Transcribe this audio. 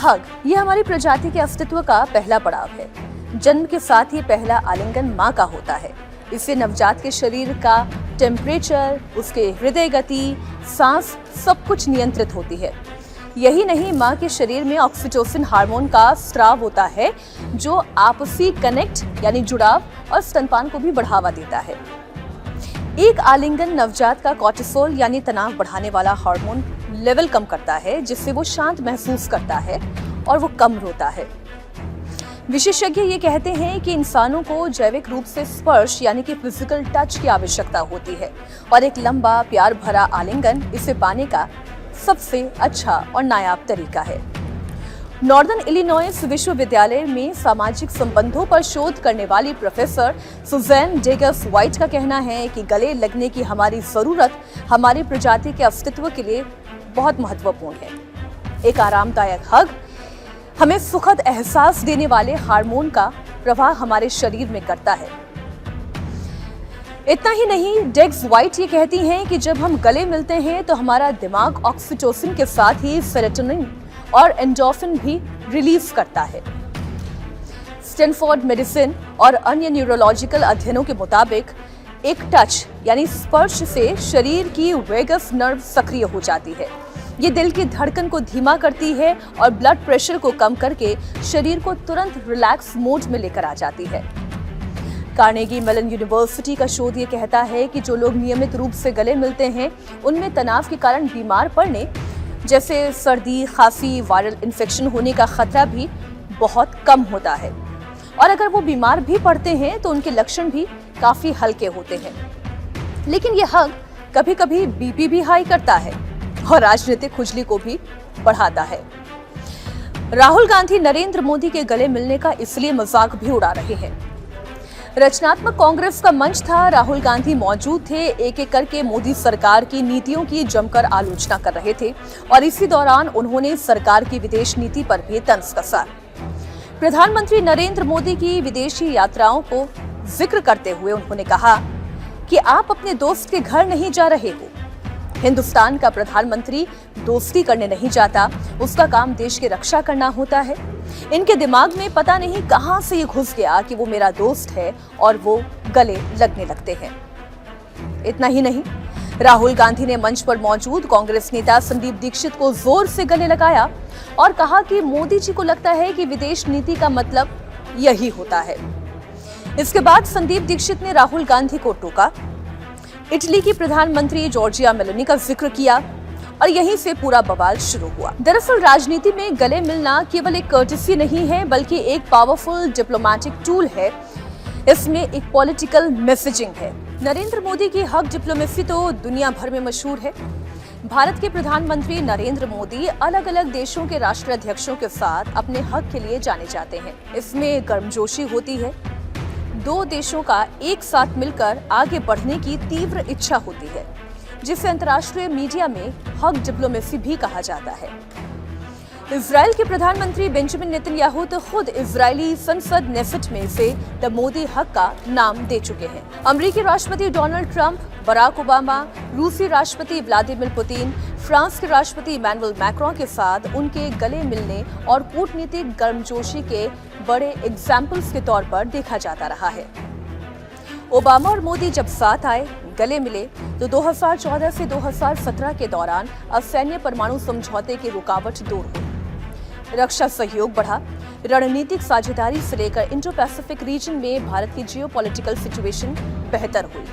हग ये हमारी प्रजाति के अस्तित्व का पहला पड़ाव है। जन्म के साथ ही पहला आलिंगन माँ का होता है। इससे नवजात के शरीर का टेम्परेचर, उसके हृदय गति, सांस सब कुछ नियंत्रित होती है। यही नहीं, माँ के शरीर में ऑक्सीटोसिन हार्मोन का स्राव होता है जो आपसी कनेक्ट यानी जुड़ाव और स्तनपान को भी बढ़ावा देता है। एक आलिंगन नवजात का कॉर्टिसोल यानी तनाव बढ़ाने वाला हार्मोन लेवल कम करता है, जिससे वो शांत महसूस करता है और वो कम रोता है। विशेषज्ञ ये कहते हैं कि इंसानों को जैविक रूप से स्पर्श यानी कि फिजिकल टच की आवश्यकता होती है और एक लंबा प्यार भरा आलिंगन इसे पाने का सबसे अच्छा और नायाब तरीका है। नॉर्दर्न इलिनॉइस विश्वविद्यालय में सामाजिक संबंधों पर शोध करने वाली प्रोफेसर सुजैन डेगस व्हाइट का कहना है कि गले लगने की हमारी जरूरत हमारी प्रजाति के अस्तित्व के लिए बहुत महत्वपूर्ण है। एक आरामदायक हग हमें सुखद एहसास देने वाले हार्मोन का प्रवाह हमारे शरीर में करता है। इतना ही नहीं, डेग्स व्हाइट ये कहती हैं कि जब हम गले मिलते हैं तो हमारा दिमाग ऑक्सीटोसिन के साथ ही सेरोटोनिन और एंडोर्फिन भी रिलीज करता है। स्टैनफोर्ड मेडिसिन और अन्य न्यूरोलॉजिकल अध्ययनों के मुताबिक एक टच यानी स्पर्श से शरीर की वेगस नर्व सक्रिय हो जाती है। ये दिल की धड़कन को धीमा करती है और ब्लड प्रेशर को कम करके शरीर को तुरंत रिलैक्स मोड में लेकर आ जाती है। कार्नेगी मेलन यूनिवर्सिटी का शोध ये कहता है कि जो लोग नियमित रूप से गले मिलते हैं उनमें तनाव के कारण बीमार पड़ने जैसे सर्दी, खांसी, वायरल इन्फेक्शन होने का खतरा भी बहुत कम होता है और अगर वो बीमार भी पड़ते हैं तो उनके लक्षण भी काफी हल्के होते हैं। लेकिन ये हग कभी कभी बीपी भी हाई करता है और राजनीतिक खुजली को भी बढ़ाता है। राहुल गांधी नरेंद्र मोदी के गले मिलने का इसलिए मजाक भी उड़ा रहे हैं। रचनात्मक कांग्रेस का मंच था, राहुल गांधी मौजूद थे, एक एक करके मोदी सरकार की नीतियों की जमकर आलोचना कर रहे थे और इसी दौरान उन्होंने सरकार की विदेश नीति पर भी तंज कसा। प्रधानमंत्री नरेंद्र मोदी की विदेशी यात्राओं को जिक्र करते हुए उन्होंने कहा कि आप अपने दोस्त के घर नहीं जा रहे हो। हिंदुस्तान का प्रधानमंत्री दोस्ती करने नहीं जाता, उसका काम देश की रक्षा करना होता है। इनके दिमाग में पता नहीं कहां से ये घुस गया कि वो मेरा दोस्त है और वो गले लगने लगते हैं। इतना ही नहीं, राहुल गांधी ने मंच पर मौजूद कांग्रेस नेता संदीप दीक्षित को जोर से गले लगाया और कहा कि मोदी जी को लगता है कि विदेश नीति का मतलब यही होता है। इसके बाद संदीप दीक्षित ने राहुल गांधी को टोका, इटली की प्रधानमंत्री जॉर्जिया मेलोनी का जिक्र किया और यहीं से पूरा बवाल शुरू हुआ। दरअसल राजनीति में गले मिलना केवल एक कर्टसी नहीं है बल्कि एक पावरफुल डिप्लोमेटिक टूल है। इसमें एक पॉलिटिकल मैसेजिंग है। नरेंद्र मोदी की हग डिप्लोमेसी तो दुनिया भर में मशहूर है। भारत के प्रधानमंत्री नरेंद्र मोदी अलग अलग देशों के राष्ट्राध्यक्षों के साथ अपने हक के लिए जाने जाते हैं। इसमें गर्मजोशी होती है। दो देशों का एक साथ मिलकर आगे बढ़ने की तीव्र इच्छा होती है, जिसे अंतर्राष्ट्रीय मीडिया में हग डिप्लोमेसी भी कहा जाता है। इजराइल के प्रधानमंत्री बेंजामिन नेतन्याहू तो खुद इजरायली संसद नेसेट में से द मोदी हग का नाम दे चुके हैं। अमेरिकी राष्ट्रपति डोनाल्ड ट्रंप, बराक ओबामा, रूसी राष्ट्रपति व्लादिमीर पुतिन, फ्रांस के राष्ट्रपति इमैनुअल मैक्रों के साथ उनके गले मिलने और कूटनीतिक गर्मजोशी के बड़े एग्जाम्पल्स के तौर पर देखा जाता रहा है। ओबामा और मोदी जब साथ आए, गले मिले तो 2014 से 2017 के दौरान असैन्य परमाणु समझौते की रुकावट दूर हुई, रक्षा सहयोग बढ़ा, रणनीतिक साझेदारी से लेकर इंडो पैसिफिक रीजन में भारत की जियोपॉलिटिकल सिचुएशन बेहतर हुई।